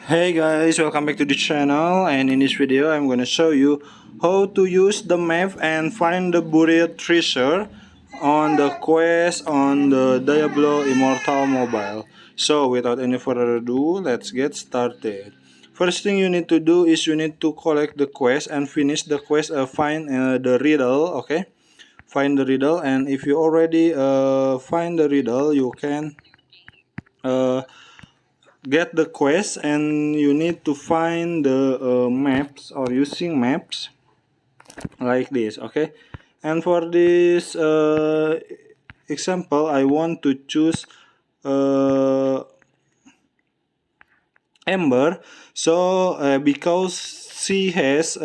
Hey guys, welcome back to the channel, and in this video I'm gonna show you how to use the map and find the buried treasure on the quest on the Diablo Immortal mobile. So without any further ado, let's get started. First thing you need to do is you need to collect the quest and finish the quest, find the riddle, okay? Find the riddle, and if you already find the riddle, you can uh, get the quest, and you need to find the maps or using maps like this, okay? And for this example, I want to choose uh, Ember. So because she has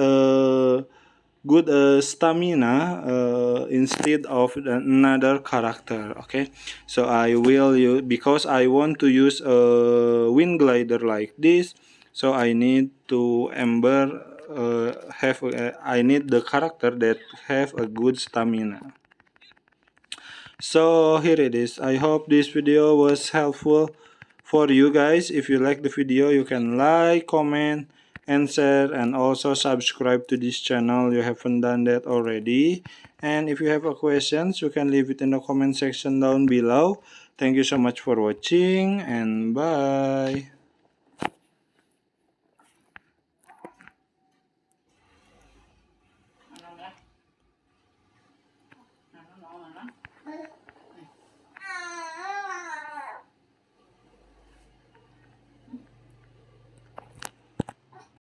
good stamina instead of another character, okay? So I will use, because I want to use a wind glider like this, so I need to Ember I need the character that have a good stamina. So here it is. I hope this video was helpful for you guys. If you like the video, you can like, comment, and share, and also subscribe to this channel. You haven't done that already. And if you have a questions, you can leave it in the comment section down below. Thank you so much for watching, and bye.